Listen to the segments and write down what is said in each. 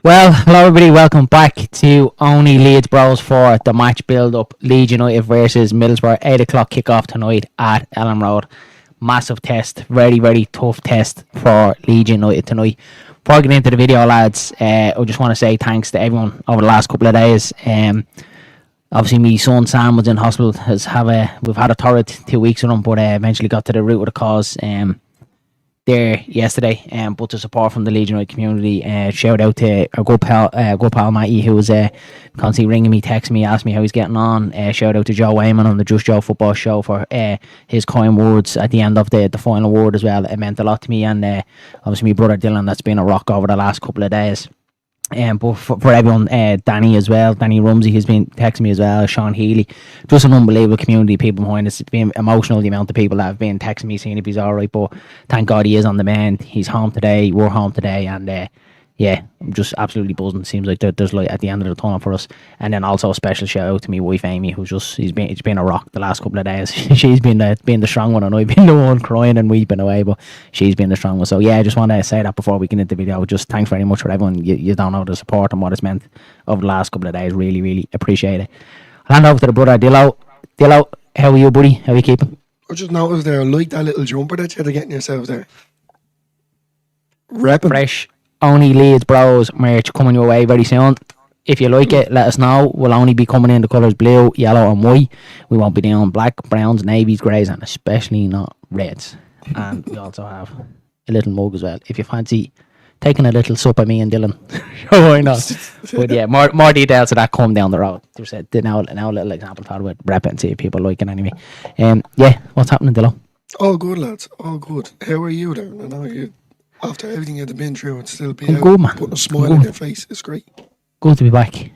Well, hello everybody, welcome back to Only Leeds Bros for the match build-up. Leeds United versus Middlesbrough, 8 o'clock kick-off tonight at Elland Road. Massive test, very, very tough test for Leeds United tonight. Before I get into the video, lads, I just want to say thanks to everyone over the last couple of days. Obviously, my son Sam was in hospital. We've had a torrid 2 weeks with him, but eventually got to the root of the cause. There yesterday, but the support from the Leeds United community. Shout out to our good pal Matty, who was constantly ringing me, texting me, asking me how he's getting on. Shout out to Joe Wayman on the Just Joe Football Show for his kind words at the end of the final word as well. It meant a lot to me, and obviously my brother Dylan, that's been a rock over the last couple of days. But for everyone, Danny as well, Danny Rumsey has been texting me as well, Sean Healy, just an unbelievable community of people behind us. It's been emotional, the amount of people that have been texting me saying if he's alright, but thank God he is on the mend. He's home today, we're home today, and yeah, I'm just absolutely buzzing. Seems like there's light at the end of the tunnel for us. And then also a special shout out to my wife Amy, who's just it's been a rock the last couple of days. She's been the strong one, and I've been the one crying and weeping away, but she's been the strong one. So yeah, I just want to say that before we get into the video. Just thanks very much for everyone. You don't know the support and what it's meant over the last couple of days. Really, really appreciate it. I'll hand over to the brother Dillo. Dillo, how are you, buddy? How are you keeping? I just noticed there, I like that little jumper that you're getting yourself there. Repping. Fresh Only Leeds Bros merch coming your way very soon. If you like it, let us know. We'll only be coming in the colours blue, yellow and white. We won't be doing black, browns, navies, greys, and especially not reds. And we also have a little mug as well. If you fancy taking a little sup at me and Dylan, sure, why not? But yeah, more details of that come down the road. Just said now a little example thought about rep it and see if people like it anyway. Yeah, what's happening, Dylan? All good, lads. All good. How are you there? I know you. After everything you've been through, it's still be I'm good, man. Putting a smile on your face. It's great. Good to be back.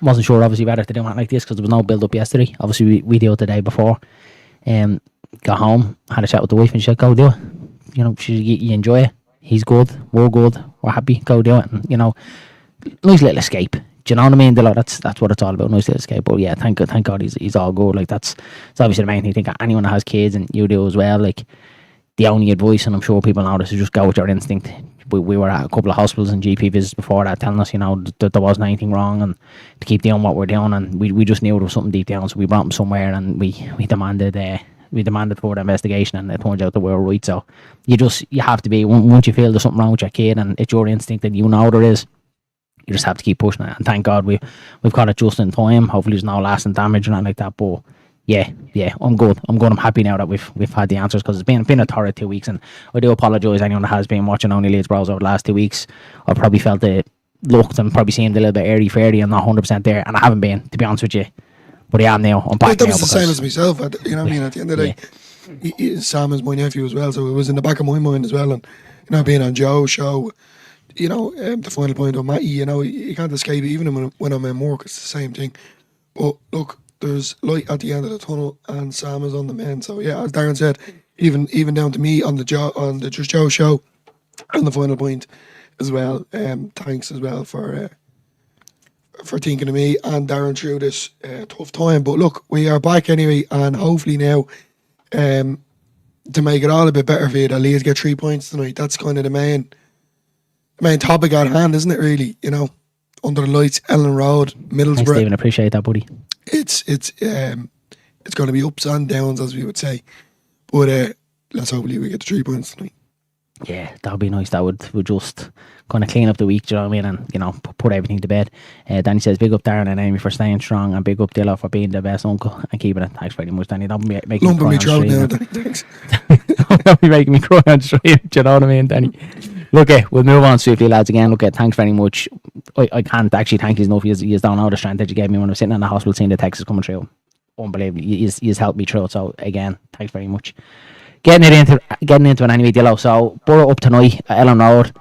Wasn't sure obviously whether to do it like this because there was no build up yesterday. Obviously we did it the day before. Got home, had a chat with the wife, and she said, "Go do it. You know, you enjoy it. He's good. We're good. We're happy. Go do it." And nice little escape. Do you know what I mean? That's what it's all about. Nice little escape. But yeah, thank God he's all good. Like it's obviously the main thing. I think anyone that has kids, and you do as well, like. The only advice, and I'm sure people know this, is just go with your instinct. We were at a couple of hospitals and GP visits before that telling us, that there wasn't anything wrong and to keep doing what we're doing, and we just knew there was something deep down, so we brought them somewhere and we demanded further investigation, and it turns out that we were right. So you have to be, once you feel there's something wrong with your kid and it's your instinct and there is, you just have to keep pushing it. And thank God we've got it just in time. Hopefully there's no lasting damage or anything like that, but yeah, I'm good. I'm happy now that we've had the answers, because it's been a torrid 2 weeks, and I do apologise anyone that has been watching Only Leeds Bros over the last 2 weeks. I probably felt it looked and probably seemed a little bit airy fairy and not 100% there, and I haven't been, to be honest with you. But I am now. I'm back. That was the same as myself. You know what I mean? At the end of the day, Sam is my nephew as well, so it was in the back of my mind as well. And being on Joe's show, the final point on Matty, you can't escape it. Even when I'm in work, it's the same thing. But look, there's light at the end of the tunnel, and Sam is on the mend. So yeah, as Darren said, even down to me on the Just Joe show, and the final point as well. Thanks as well for thinking of me and Darren through this tough time. But look, we are back anyway, and hopefully now, to make it all a bit better for you, at least get 3 points tonight. That's kind of the main topic at hand, isn't it? Really, under the lights, Elland Road, Middlesbrough. Thanks, Stephen. Appreciate that, buddy. It's going to be ups and downs, as we would say, but let's hopefully we get the 3 points tonight. Yeah, that would be nice. That would just kind of clean up the week, do you know what I mean, and put everything to bed. Danny says big up Darren and Amy for staying strong, and big up Dillo for being the best uncle and keeping it. Thanks very much, Danny. Don't be making me cry on stream. Now, Danny, thanks. Don't be making me cry on stream, do you know what I mean, Danny? Look, we'll move on swiftly, lads. Again, look, thanks very much. I can't actually thank you enough. You don't know the strength that you gave me when I was sitting in the hospital seeing the texts coming through. Unbelievable. You've helped me through it. So again, thanks very much. Getting into it anyway, Dillo. So Boro up tonight at Elland Road.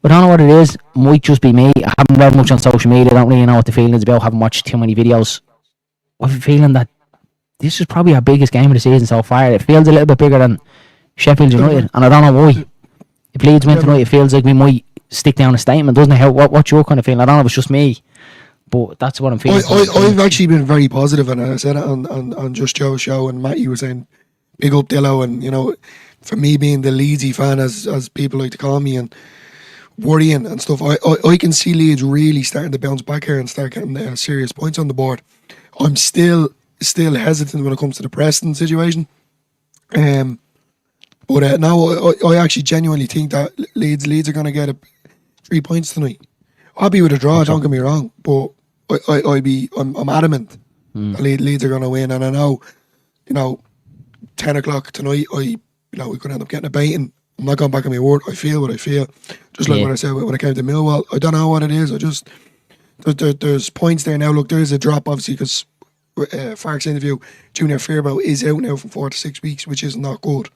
I don't know what it is. Might just be me. I haven't read much on social media. I don't really know what the feeling is about. I haven't watched too many videos. I have a feeling that this is probably our biggest game of the season so far. It feels a little bit bigger than Sheffield United, and I don't know why. If Leeds win tonight, it feels like we might stick down a statement, doesn't it? What's your kind of feeling? I don't know if it's just me, but that's what I'm feeling. I've actually been very positive, and I said it on Just Joe's show, and Matty was saying, big up Dillo, and for me being the Leedsy fan, as people like to call me, and worrying and stuff. I can see Leeds really starting to bounce back here and start getting serious points on the board. I'm still hesitant when it comes to the Preston situation. But now I actually genuinely think that Leeds are going to get 3 points tonight. I'll be with a draw, don't get me wrong, but I'm adamant that Leeds are going to win, and I know, 10 o'clock tonight, we could end up getting a beating. I'm not going back on my word. I feel what I feel. Just like what I said when it came to Millwall. I don't know what it is. There's points there now. Look, there's a drop, obviously, because Fark's interview, Junior Fairbow is out now for 4 to 6 weeks, which is not good.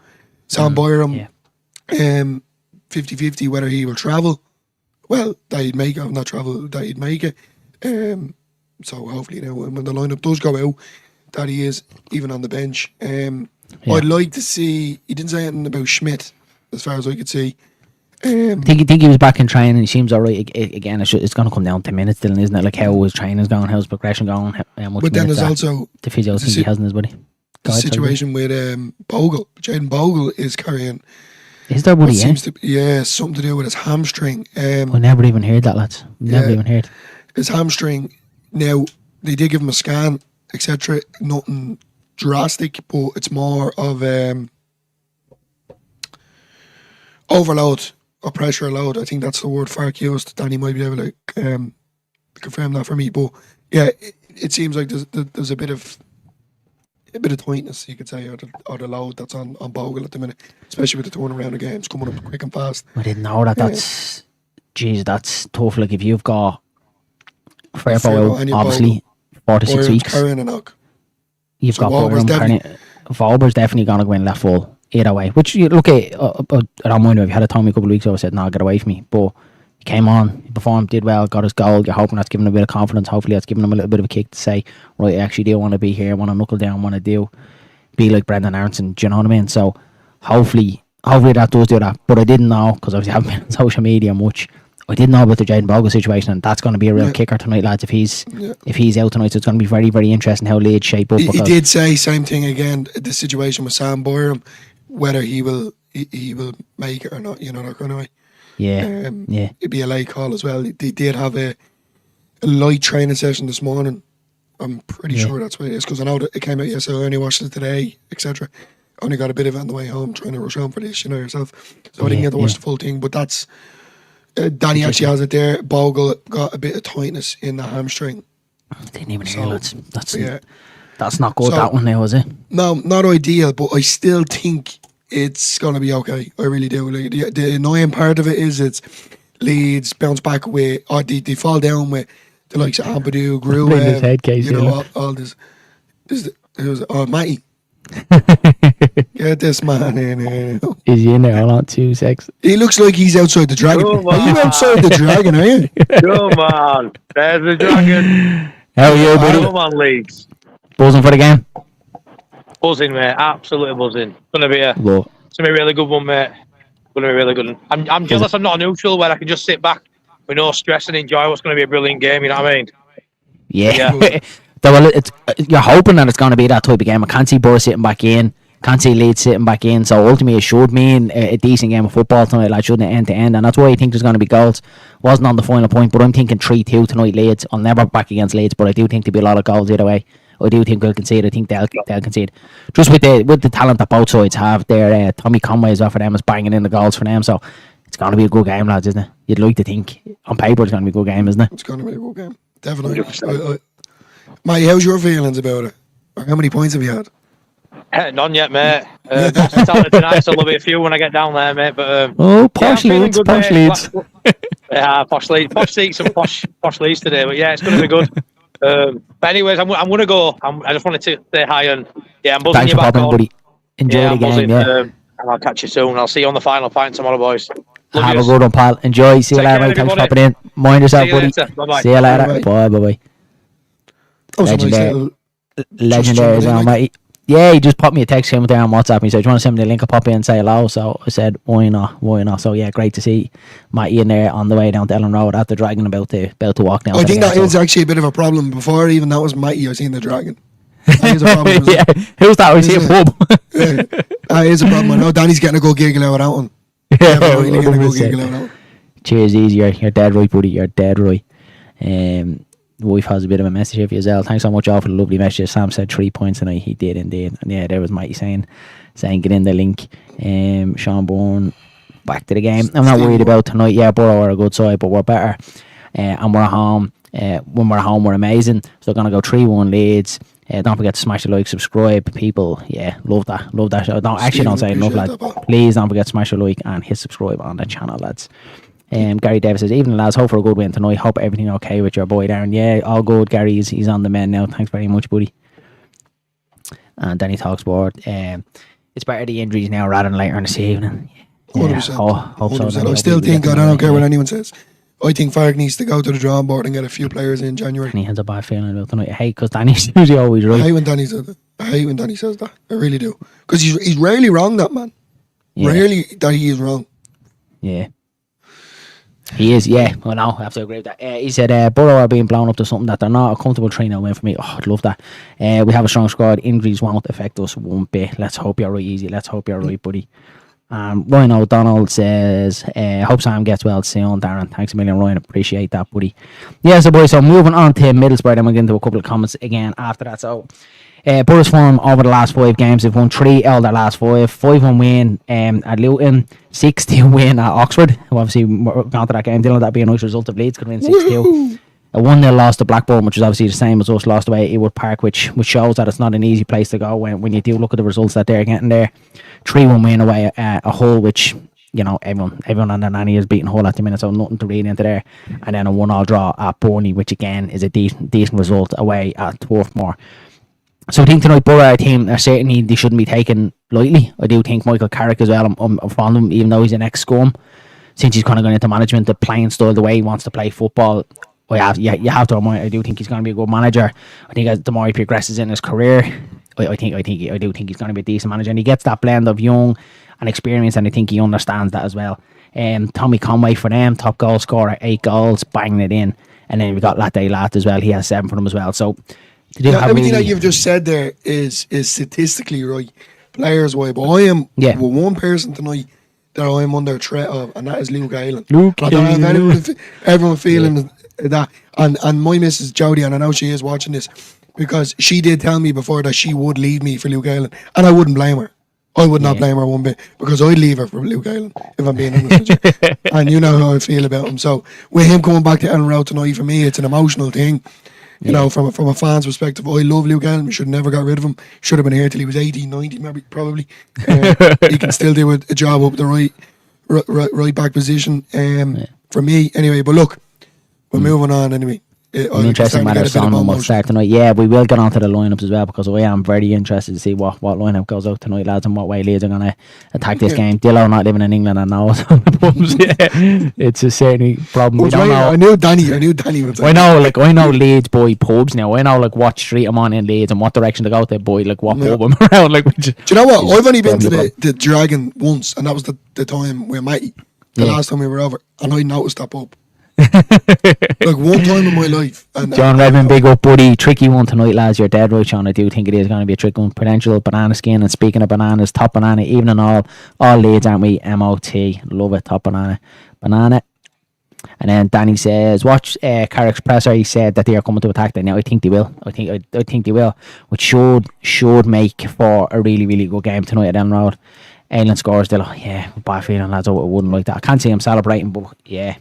Sam Byram, 50-50 whether he will travel. Well, that he'd make it. If not travel, that he'd make it. So hopefully now when the lineup does go out, that he is even on the bench. I'd like to see, he didn't say anything about Schmidt as far as I could see. Think he was back in training. He seems alright. Again, it's going to come down to minutes, Dylan, isn't it? Like how his training's going, how's progression going, how much. But then there's also the physio thing he has in his body. The situation with Bogle. Jaden Bogle is carrying. Is there, buddy? Seems to be, something to do with his hamstring. I never even heard that, lads. Never even heard. His hamstring. Now they did give him a scan, etc. Nothing drastic, but it's more of overload or pressure load. I think that's the word Fark used. Danny might be able to confirm that for me. But yeah, it seems like there's a bit of tightness, you could say, or the load that's on Bogle at the minute, especially with the turnaround of games coming up quick and fast. I didn't know that. That's tough. Like if you've got Fairbow, obviously 4 to 6 weeks. Carrying a knock. You've got Volber's definitely going to go in left full either way. Which you look at. I don't mind if you had a Tommy a couple of weeks ago. I said, "No, get away from me." But he came on, he performed, did well, got his goal. You're hoping that's giving him a bit of confidence. Hopefully, that's giving him a little bit of a kick to say, "Right, I actually do want to be here. I want to knuckle down. Want to be like Brendan Aronson." Do you know what I mean? So hopefully that does do that. But I didn't know because obviously I haven't been on social media much. I didn't know about the Jaden Bogle situation, and that's going to be a real kicker tonight, lads. If he's out tonight, so it's going to be very, very interesting how Leeds shape up. He did say same thing again. The situation with Sam Byram, whether he will make it or not, that kind of way. Yeah, It'd be a late call as well. They did have a light training session this morning. I'm pretty sure that's what it is because I know that it came out yesterday. I only watched it today, etc. Only got a bit of it on the way home, trying to rush home for this, yourself. So I didn't get to watch the full thing, but that's. Danny actually has it there. Bogle got a bit of tightness in the hamstring. Didn't even hear it. That's not good, that one now, is it? No, not ideal, but I still think it's going to be okay. I really do. Like, the annoying part of it is it's Leeds bounce back with, or they fall down with the likes of Ampadu, Grew, head case, all this. Matty. Get this man in here. Is he in there? Hold on, 2 seconds. He looks like he's outside the dragon. Are you outside the dragon, are you? Come on. There's the dragon. How are you, buddy? Come on, Leeds. Buzzing for the game? Buzzing, mate. Absolutely buzzing. It's going to be a really good one, mate. Going to be a really good one. I'm jealous I'm not a neutral where I can just sit back with no stress and enjoy what's going to be a brilliant game, you know what I mean? Yeah. Well, you're hoping that it's going to be that type of game. I can't see Boro sitting back in. Can't see Leeds sitting back in. So ultimately, it should mean a decent game of football tonight, like shouldn't it, end to end? And that's why I think there's going to be goals. Wasn't on the final point, but I'm thinking 3-2 tonight, Leeds. I'll never back against Leeds, but I do think there'll be a lot of goals either way. I do think we'll concede. I think they'll concede. Just with the talent that both sides have there, Tommy Conway as well for them is banging in the goals for them. So it's going to be a good game, lads, isn't it? You'd like to think on paper it's going to be a good game, isn't it? It's going to be a good game, definitely. Mate, how's your feelings about it? Or how many points have you had? None yet, mate. Tonight, so there'll be a few when I get down there, mate. But posh Leeds. Yeah, posh Leeds. Posh seats and posh Leeds today. But yeah, it's going to be good. But anyways, I'm going to go. I just wanted to say hi and I'm buzzing. Thanks you for back popping, on. buddy. Enjoy the game, and I'll catch you soon. I'll see you on the final pint tomorrow, boys. Have a good one, pal. Enjoy. See you later, mate. Thanks for popping in. Mind yourself, buddy. Bye-bye. See you later. Bye. Legendary as well, mate. Yeah, he just popped me a text him there on WhatsApp and he said, "Do you want to send me the link? I'll pop in and say hello." So I said, why not? So yeah, great to see Matty in there on the way down to Elland Road at the Dragon about to walk down. I think that is actually a bit of a problem. Before even that was Matty, I seen the Dragon. That is a problem. Yeah, who's that? I see a pub. That is a problem. I know Danny's getting a good giggle out of that one. Yeah, really getting a good giggle out of that one. Cheers, easy. You're dead right, buddy. You're dead right. Wife has a bit of a message here for you as well. Thanks so much all for the lovely messages. Sam said 3 points tonight. He did indeed. And yeah, there was Mikey saying get in the link. Sean Bourne, back to the game. I'm not worried about tonight. Yeah, Boro are a good side, but we're better. And we're at home. When we're at home, we're amazing. So we're going to go 3-1 Leeds. Don't forget to smash the like, subscribe, people. Yeah, love that show. Don't say enough, lads. Please don't forget to smash the like and hit subscribe on the channel, lads. Gary Davis says, evening lads, hope for a good win tonight. Hope everything okay with your boy Darren. Yeah, all good, Gary. He's on the men now. Thanks very much, buddy. And Danny talks board. It's better the injuries now rather than later in this evening. Yeah, 100%. Hope so. 100%. I still think, I don't care what anyone says, I think Fark needs to go to the drawing board and get a few players in January. And he has a bad feeling about tonight. I hate because Danny's usually always right. I hate when Danny says that. I really do. Because he's rarely wrong, that man. Yeah. Rarely that he is wrong. Yeah. He is, yeah. Well, no, I have to agree with that. He said Boro are being blown up to something that they're not. A comfortable 3-0 win for me. Oh, I'd love that. We have a strong squad. Injuries won't affect us one bit. Let's hope you're right, easy. Let's hope you're right, buddy. Ryan O'Donnell says, hope Sam gets well soon, Darren. Thanks a million, Ryan. Appreciate that, buddy. Yeah, so boys, so moving on to Middlesbrough, then we'll get into a couple of comments again after that. So, Boro's form over the last 5 games. They've won 3 out of their last 5. 5-1 win at Luton, 6-2 win at Oxford, who obviously gone to that game. Didn't that'd be a nice result of Leeds could win 6-2. A 1-0 loss to Blackburn, which is obviously the same as us, lost away at Ewood Park, which shows that it's not an easy place to go when you do look at the results that they're getting there. 3-1 win away at a Hull, which, you know, everyone on their nanny is beating Hull at the minute, so nothing to read into there. And then a 1-1 draw at Burnley, which again is a decent result away at Dwarfmore. So I think tonight Boro are a team that certainly they shouldn't be taken lightly. I do think Michael Carrick as well, I'm fond of him, even though he's an ex-scum. Since he's kind of gone into management, the playing style, the way he wants to play football, you have to admire. I do think he's going to be a good manager. I think as the more he progresses in his career, I do think he's going to be a decent manager, and he gets that blend of young and experience, and I think he understands that as well. Tommy Conway for them, top goal scorer, 8 goals, banging it in, and then we got Latte Lat as well. He has 7 for them as well. So everything that you've just said there is statistically right, players wise. But I am with one person tonight that I'm under threat of, and that is Luke Aylan. I don't have everyone feeling that, and my missus Jodie, and I know she is watching this, because she did tell me before that she would leave me for Luke Aylan, and I wouldn't blame her. I would not blame her one bit, because I'd leave her for Luke Aylan, if I'm being honest with you. And you know how I feel about him. So with him coming back to Elland Road tonight, for me it's an emotional thing. You know, from a fan's perspective, I love Luke Aylan. We should have never got rid of him. Should have been here till he was 18, 90, maybe, probably. He can still do a job up the right back position. For me, anyway. But look, we're moving on anyway. An interesting matter of someone will start tonight. Yeah, we will get onto the lineups as well, because I am very interested to see what lineup goes out tonight, lads, and what way Leeds are going to attack this game. Dillo not living in England and knows on the pubs. It's a certainly problem. We don't know. I knew Danny would say. I know Leeds boy pubs now. I know what street I'm on in Leeds and what direction to go to, boy, like what pub I'm around. Do you know what? I've only been to the Dragon once, and that was the time with Matty. The last time we were over, and I noticed that pub. Like one time in my life. And John Redmond, big up, buddy. Tricky one tonight, lads. You're dead right, Sean. I do think it is going to be a tricky one. Prudential banana skin. And speaking of bananas, top banana, even and all Leeds, aren't we? MOT, love it. Top banana. And then Danny says, watch Carrick's presser. He said that they are coming to attack them. Now I think they will. I think they will, which should make for a really, really good game tonight at Elland Road. Aylan scores still. Bad feeling, lads. I wouldn't like that. I can't see him celebrating, but he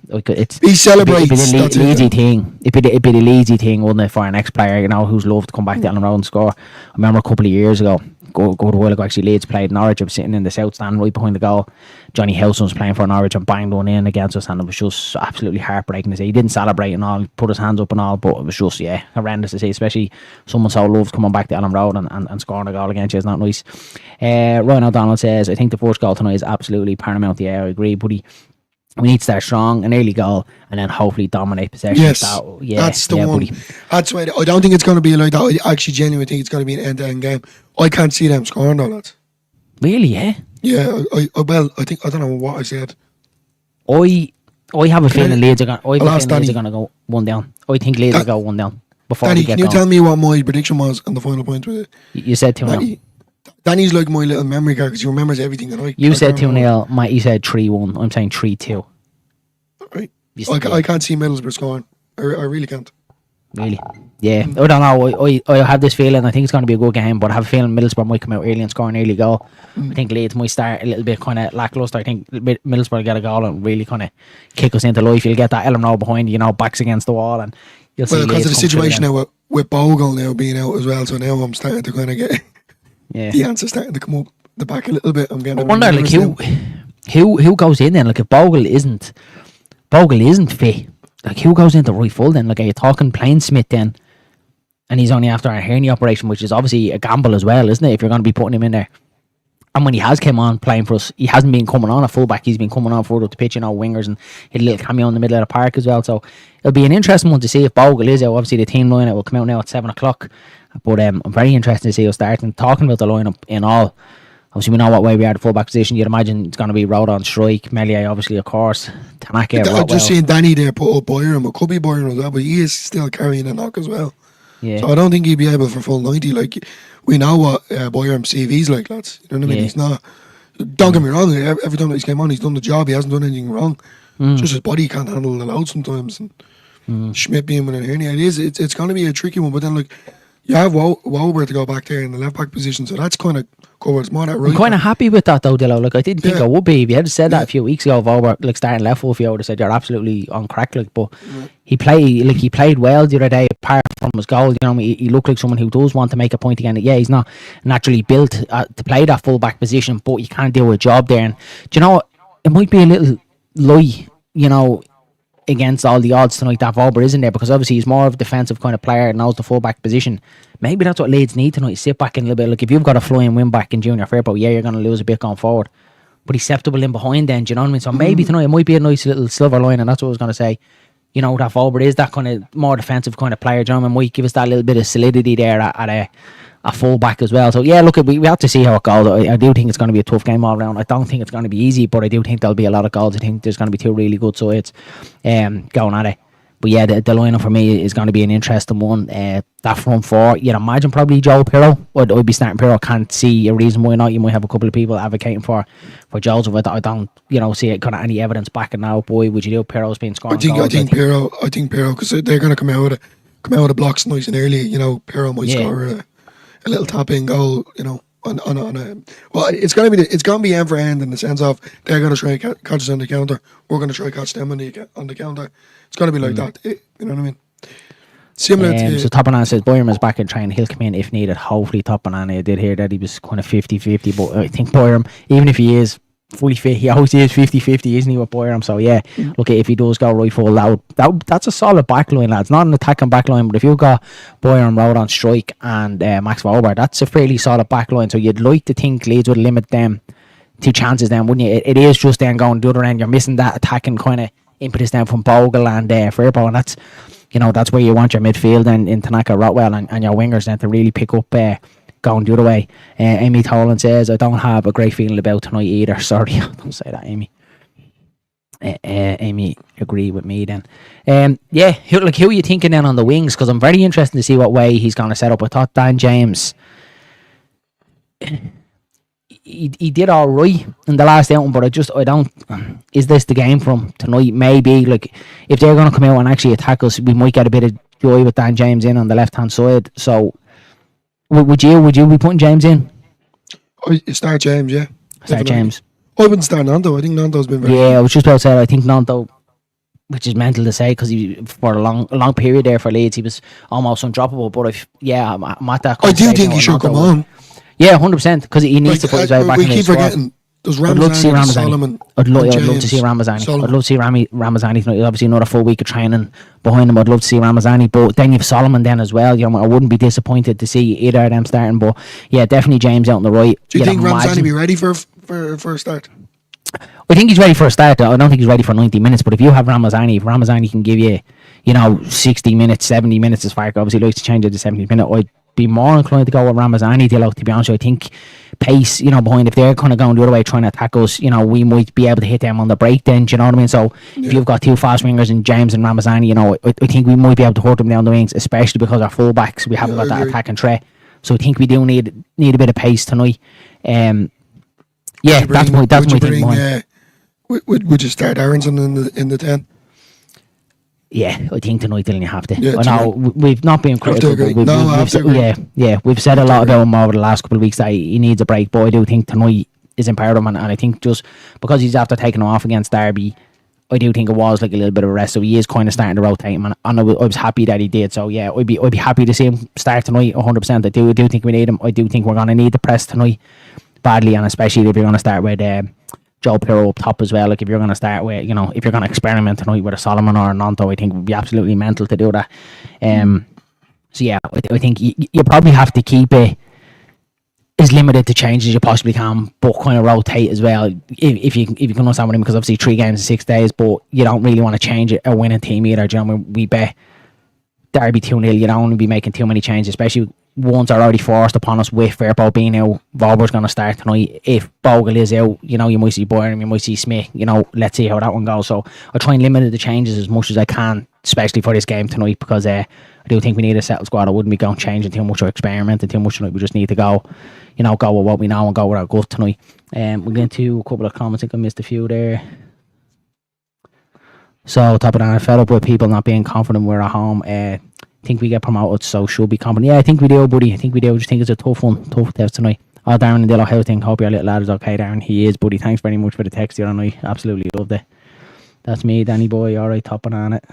celebrates. It'd be the Leedsy thing. It'd be the Leedsy thing, wouldn't it, for an ex-player, you know, who's loved to come back to Elland Road and score. I remember a couple of years ago, go a while ago, actually, Leeds played Norwich. I was sitting in the south stand right behind the goal. Johnny Howson was playing for Norwich and banged one in against us, and it was just absolutely heartbreaking to see. He didn't celebrate and all, put his hands up and all, but it was just horrendous to see, especially someone so loved coming back to Elland Road and scoring a goal against you. It's not nice. Ryan O'Donnell says, I think the first goal tonight is absolutely paramount. Yeah, I agree, buddy. We need to start strong, an early goal, and then hopefully dominate possession. Yes, that's the one. Buddy. That's why I don't think it's going to be like that. I actually genuinely think it's going to be an end-to-end game. I can't see them scoring though, lads. Really? Yeah. Yeah. I don't know what I said. I have a feeling Leeds are going. to go 1-0. I think Leeds will go 1-0 before Danny, they get can you tell me what my prediction was on the final point with it? You said 2-0. Danny's like my little memory card because he remembers everything. And you said 2-0. Mikey said 3-1. I'm saying 3-2. Right. I can't see Middlesbrough scoring. I really can't. Really? Yeah. I don't know. I have this feeling. I think it's going to be a good game, but I have a feeling Middlesbrough might come out early and score an early goal. I think Leeds might start a little bit kind of lacklustre. I think Middlesbrough will get a goal and really kind of kick us into life. You'll get that Elland Road behind you, backs against the wall, and you'll see. Well, because of the situation now with Bogle now being out as well, so now I'm starting to kind of get the answer starting to come up the back a little bit. I'm getting. I wonder, like, who goes in then? Like, if Bogle isn't fit, like, who goes into right full then? Like, are you talking Plainsmith then? And he's only after a hernia operation, which is obviously a gamble as well, isn't it? If you're going to be putting him in there. And when he has come on playing for us, he hasn't been coming on a fullback. He's been coming on further up the pitch, wingers, and he had a little cameo in the middle of the park as well. So it'll be an interesting one to see if Bogle is out. Obviously, the team lineup will come out now at 7 o'clock. But I'm very interested to see us starting. Talking about the lineup in all, obviously we know what way we are the fullback position. You'd imagine it's going to be Road on strike, Meslier obviously, of course, Tanaka. I've just seen Danny there put up Byram. It could be Byram as well, but he is still carrying a knock as well. Yeah. So I don't think he'd be able for full 90. Like, we know what Byram's CV's like, lads. You know what I mean? He's not. Don't get me wrong. Every time that he's came on, he's done the job. He hasn't done anything wrong. Just his body can't handle the load sometimes. And Schmidt being with a hernia, it's going to be a tricky one. But then, like, you have Wober to go back there in the left back position, so that's kind of covered. It's more that right. I'm kind of happy with that though, Dillo. Like, I didn't think I would be. If you had said that a few weeks ago, Wober, like, starting left full, if you would have said you're absolutely on crack. Like, but he played well the other day. Apart from his goal, he looked like someone who does want to make a point again. Yeah, he's not naturally built to play that full back position, but you can't do a job there. And do you know what? It might be a little lie, against all the odds tonight that Wober isn't there, because obviously he's more of a defensive kind of player and knows the full back position. Maybe that's what Leeds need tonight. Sit back in a little bit. Like, if you've got a flying win back in Junior Firpo, you're going to lose a bit going forward, but he's acceptable in behind then. Do you know what I mean? So maybe tonight it might be a nice little silver line, and that's what I was going to say. That Wober is that kind of more defensive kind of player. Do you know what I mean? Might give us that little bit of solidity there at a full back as well. So yeah, look, we have to see how it goes. I do think it's going to be a tough game all round. I don't think it's going to be easy, but I do think there'll be a lot of goals. I think there's going to be two really good sides going at it. But yeah, the lineup for me is going to be an interesting one. That front four, you'd imagine probably Joe Pirro. I'd be starting Pirro. Can't see a reason why not. You might have a couple of people advocating for Joseph. I don't see it kind of any evidence backing now. Boy, would you do? Pirro's been scoring goals. I think Pirro, because they're going to come out of the blocks nice and early. Pirro might score a little tap in goal, on a, well, it's going to be end for end in the sense of they're going to try and catch us on the counter, we're going to try and catch them on the counter. It's going to be like that, you know what I mean? Similar to... So Topanana says Byram is back in training, he'll come in if needed. Hopefully Topanana, I did hear that he was kind of 50-50, but I think Byram, even if he is fully fit, he always is 50-50, isn't he, with Byram? So yeah, look, if he does go right full, that's a solid backline, lads. Not an attacking backline, but if you've got Byram, Road on strike, and Max Wober, that's a fairly solid backline. So you'd like to think Leeds would limit them to chances then, wouldn't you? It is just then going the other end. You're missing that attacking kind of impetus then from Bogle and Firpo, and that's where you want your midfield then in Tanaka, Rotwell, and your wingers then to really pick up going the other way. Amy Tolan says, I don't have a great feeling about tonight either. Sorry, don't say that, Amy. Amy, agree with me then. Who are you thinking then on the wings? Because I'm very interested to see what way he's going to set up. I thought Dan James, he did all right in the last outing, but I don't. Is this the game for him tonight? Maybe, like, if they're going to come out and actually attack us, we might get a bit of joy with Dan James in on the left hand side. So, would you be putting James in? Start James, yeah. Start James. I wouldn't start Nanto. I think Nanto's been very good. I was just about to say, I think Nanto, which is mental to say, because for a long period there for Leeds, he was almost undroppable. But I'm at that. I do think he should come on. Yeah, 100%, because he needs to put his way back in the squad. Forgetting. There's Ramazani, Solomon. I'd love to see Ramazani. I'd love to see Ramazani tonight. Obviously, another full week of training behind him. I'd love to see Ramazani, but then you've Solomon then as well. I wouldn't be disappointed to see either of them starting. But yeah, definitely James out on the right. Do you think Ramazani be ready for a start? I think he's ready for a start. I don't think he's ready for 90 minutes. But if you have Ramazani, if Ramazani can give you, 60 minutes, 70 minutes, as Fark obviously likes to change it to 70 minutes, I'd be more inclined to go with Ramazani, to be honest. I think pace, behind, if they're kind of going the other way trying to attack us, we might be able to hit them on the break then, do you know what I mean? So if you've got two fast wingers in James and Ramazani, I think we might be able to hurt them down the wings, especially because our full-backs, we haven't got that attacking threat. So I think we do need a bit of pace tonight. That's my thinking. Would you start Aronson in the 10? Yeah, I think tonight Dylan you have to. Yeah, I know we've not been critical, but we've said a lot about him over the last couple of weeks that he needs a break. But I do think tonight is imperative, and I think just because he's after taking off against Derby, I do think it was like a little bit of a rest. So he is kind of starting to rotate him, and I was happy that he did. So yeah, I'd be happy to see him start tonight 100%. I do think we need him. I do think we're going to need the press tonight badly, and especially if you're going to start with Joe Pirro up top as well. Like if you're going to start with, if you're going to experiment tonight with a Solomon or a Nanto, I think it would be absolutely mental to do that. So yeah, I think you probably have to keep it as limited to change as you possibly can, but kind of rotate as well. If you can understand what I mean, because obviously 3 games in 6 days, but you don't really want to change a winning team either. Do you know, we bet Derby 2-0. You don't want to be making too many changes, especially ones are already forced upon us with Firpo being out. Vauber's going to start tonight. If Bogle is out, you might see Boylan, you might see Smith. Let's see how that one goes. So I try and limit the changes as much as I can, especially for this game tonight, because I do think we need a settled squad. I wouldn't be going changing too much or experimenting too much tonight. We just need to go with what we know and go with our gut tonight. We're going to a couple of comments. I think I missed a few there. So top of that, I fed up with people not being confident we're at home. Think we get promoted, so should be confident. Yeah, I think we do, buddy. I think we do. I just think it's a tough test tonight. Oh, Darren and Dillo, how thing? Hope your little lad is okay, Darren. He is, buddy. Thanks very much for the text the other night. Absolutely loved it. That's me, Danny boy. All right, topping on it.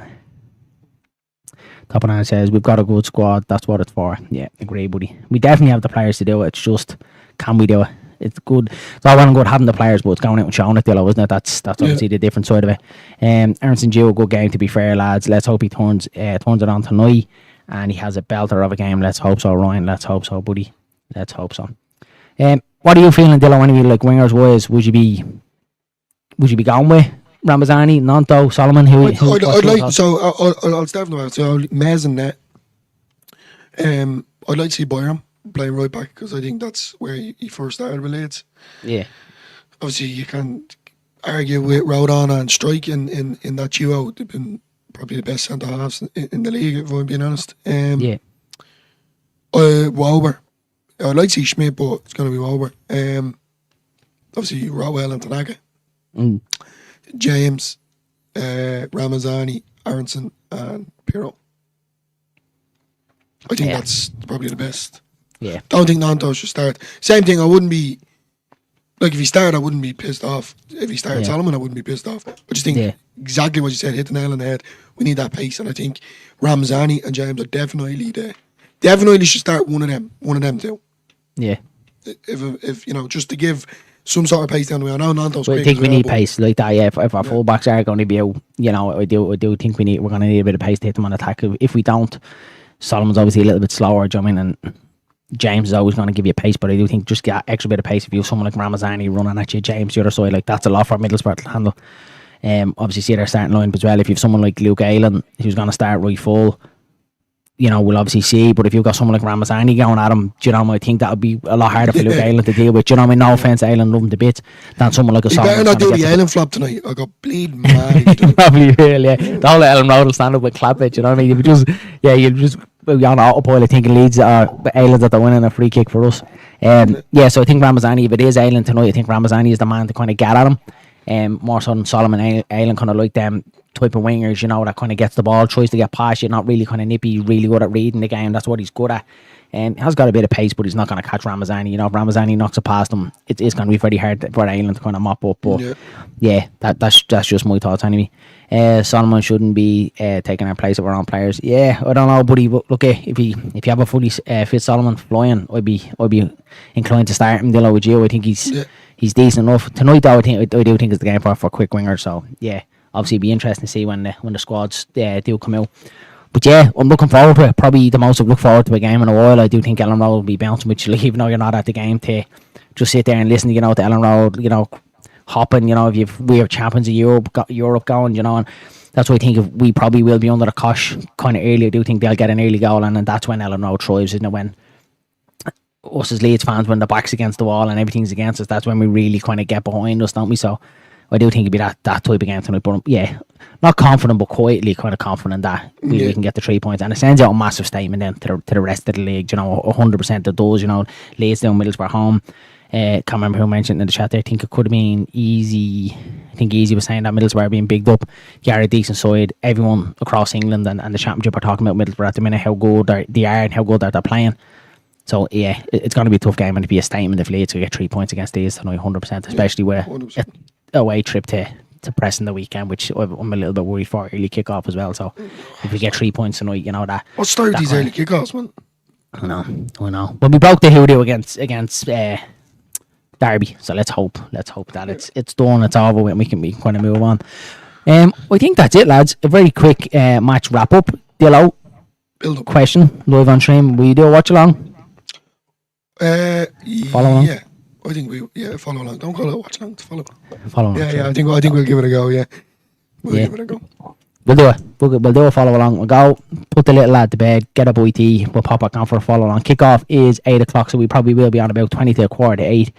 Topping on it says we've got a good squad. That's what it's for. Yeah, agree, buddy. We definitely have the players to do it. It's just, can we do it? It's good. It's all well and good having the players, but it's going out and showing it, Dillo, isn't it? That's obviously the different side of it. Ernst and Gio, a good game to be fair, lads. Let's hope he turns it on tonight, and he has a belter of a game. Let's hope so, Ryan. Let's hope so, buddy. Let's hope so. What are you feeling, Dillo? Anyway, like wingers wise, would you be going with Ramazani, Nanto, Solomon? I'd like. So I'll start from the back. So Mez and Net. I'd like to see Byram playing right back, because I think that's where he first started with Leeds. Yeah. Obviously, you can't argue with Rodon and Strike in that duo. They've been probably the best centre halves in the league, if I'm being honest. Yeah. Wober. I'd like to see Schmidt, but it's going to be Wober. Obviously, Rowell and Tanaka. James, Ramazani, Aronson, and Pirro. I think that's probably the best. Yeah. Don't think Nanto should start. Same thing, I wouldn't be... Like, if he started, I wouldn't be pissed off. If he started Solomon, I wouldn't be pissed off. I just think exactly what you said, hit the nail on the head. We need that pace, and I think Ramazani and James are definitely there. Definitely should start one of them too. Yeah. If just to give some sort of pace down the way. I know Nanto's quick. I think we need pace like that. Yeah, if our fullbacks are going to be out, I do think we're going to need a bit of pace to hit them on attack. If we don't, Solomon's obviously a little bit slower. Do you know what I mean? And James is always going to give you pace, but I do think just get extra bit of pace. If you have someone like Ramazani running at you, James the other side, like that's a lot for Middlesbrough to handle. Obviously see their starting line as well. If you have someone like Luke Aylan who's going to start right full, we'll obviously see. But if you've got someone like Ramazani going at him, I think that would be a lot harder for Luke Aylan to deal with. Do you know what I mean? No offence, Aylan, love him to bits. Than someone like a Solomon. You better not do the Aylan flop tonight. I got bleed mad. Probably will, yeah. The whole Elland Road will stand up and clap it. You know what I mean? You'll just be on autopilot thinking Leeds are Aylan that they're winning a free kick for us. So I think Ramazani, if it is Aylan tonight, I think Ramazani is the man to kind of get at him. More so than Solomon. Aylan kind of like them type of wingers, that kind of gets the ball, tries to get past you, not really kind of nippy, really good at reading the game. That's what he's good at. He has got a bit of pace, but he's not going to catch Ramazani. If Ramazani knocks it past him, it's going to be very hard for Aylan to kind of mop up. But that's just my thoughts anyway. Solomon shouldn't be taking our place of our own players. Yeah, I don't know, buddy. But look, if you have a fully fit Solomon flying, I'd be inclined to start him. Dillo with you. I think he's decent enough tonight. Though I do think it's the game for quick wingers. So yeah. Obviously, it'd be interesting to see when the squads do come out. But yeah, I'm looking forward to it. Probably the most I've looked forward to a game in a while. I do think Elland Road will be bouncing with you, even though you're not at the game, to just sit there and listen to Elland Road, hopping. If we have champions of Europe going, and that's why I think if we probably will be under the cosh kind of early. I do think they'll get an early goal, and that's when Elland Road thrives, isn't it? When us as Leeds fans, when the back's against the wall and everything's against us, that's when we really kind of get behind us, don't we? So I do think it'd be that type of game tonight. But yeah, not confident, but quietly kind of confident that we can get the 3 points. And it sends out a massive statement then to the rest of the league. 100% it does. Leeds down, Middlesbrough home. Can't remember who mentioned in the chat there. I think it could have been Easy. I think Easy was saying that Middlesbrough are being bigged up. They are a decent side. Everyone across England and the Championship are talking about Middlesbrough at the minute, how good they are and how good they're playing. So, yeah, it's going to be a tough game and to be a statement if Leeds could get 3 points against these tonight, 100%, especially with 100%. a away trip to Preston the weekend, which I'm a little bit worried for early kick-off as well. So, if we get 3 points tonight, you know that... What start these early kick-offs, man? I know. But we broke the hoodoo against Derby, so let's hope that it's done, it's over with, and we can kind of move on. I think that's it, lads. A very quick match wrap up. Dillo, Build up. question live on stream. Will you do a watch along? Follow along. Yeah, I think follow along. Don't call it watch along. Follow. Follow along. Yeah. I think we'll give it a go. Yeah, we'll give it a go. We'll do it. We'll do a follow along. We'll go put the little lad to bed, get a bite to eat. We'll pop back on for a follow along. Kick off is 8 o'clock, so we probably will be on about 20 to a quarter to 8.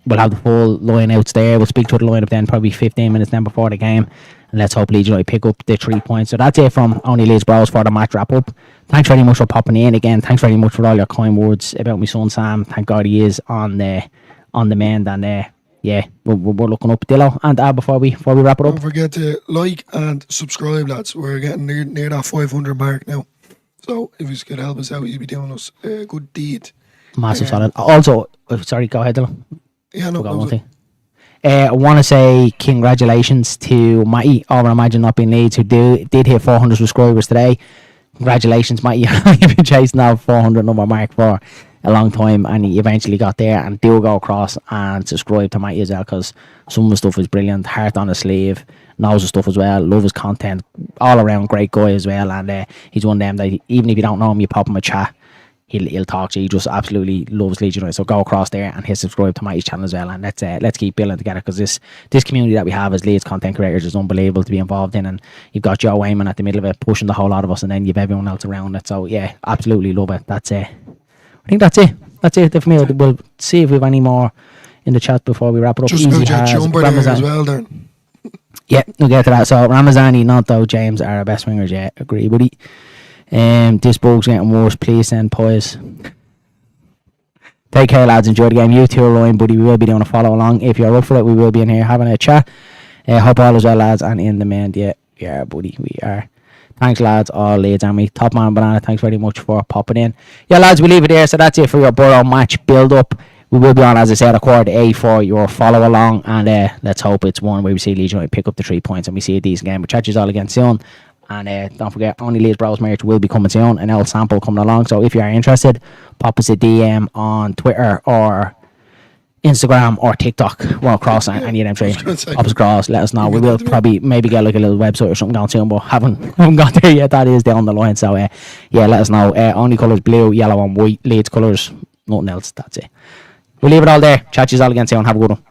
We'll have the full line outs there. We'll speak to the lineup then probably 15 minutes then before the game, and let's hope Leeds United pick up the 3 points. So that's it from Only Leeds Bros for the match wrap up. Thanks very much for popping in again. Thanks very much for all your kind words about my son Sam. Thank God he is on the mend, and yeah, we're looking up Dillo. And before we wrap it up, Don't forget to like and subscribe, lads. We're getting near that 500 mark now. So if you could help us out, you'd be doing us a good deed. massive solid. Also, sorry, go ahead, Dillo. Yeah, no, Forgot one thing. I want to say congratulations to Matty over Imagine Not Being Leeds, who did hit 400 subscribers today. Congratulations, Matty. You've been chasing that 400 number mark for a long time, and he eventually got there. And do go across and subscribe to Matty as well, because some of the stuff is brilliant. Heart on his sleeve, knows the stuff as well, love his content, all around great guy as well. And he's one of them that even if you don't know him, you pop him a chat, he'll talk to you. He just absolutely loves Leeds United. So go across there and hit subscribe to Matty's channel as well, and let's keep building together, because this community that we have as Leeds content creators is unbelievable to be involved in. And you've got Joe Wayman at the middle of it pushing the whole lot of us, and then you've everyone else around it. So yeah, absolutely love it. That's it. I think that's it for me. We'll see if we have any more in the chat before we wrap it up. Just about your jumper there as well, Darren. Yeah, we'll get to that. So Ramazani, not though James, are our best wingers. Yeah, agree, buddy. This bug's getting worse. Please send pies. Take care, lads. Enjoy the game. You two are Ryan, buddy. We will be doing a follow along. If you're up for it, we will be in here having a chat. Hope all is well, lads. And in the main, yeah, buddy, we are. Thanks, lads. All Leeds Army. Top man Banana, thanks very much for popping in. Yeah, lads, we leave it there. So that's it for your Boro match build up. We will be on, as I said, a quarter to 8 for your follow along. And let's hope it's one where we see Leeds United pick up the 3 points and we see a decent game. We'll chat you all again soon. And don't forget, Only Leeds Bros merch will be coming soon. An L sample coming along. So if you are interested, pop us a DM on Twitter or Instagram or TikTok. We're across any of them three. Pop us across, let us know. We will probably maybe get like a little website or something going soon, but haven't got there yet. That is down the line. So yeah, let us know. Only colours blue, yellow and white. Leeds colours, nothing else. That's it. We'll leave it all there. Chat you all again soon. Have a good one.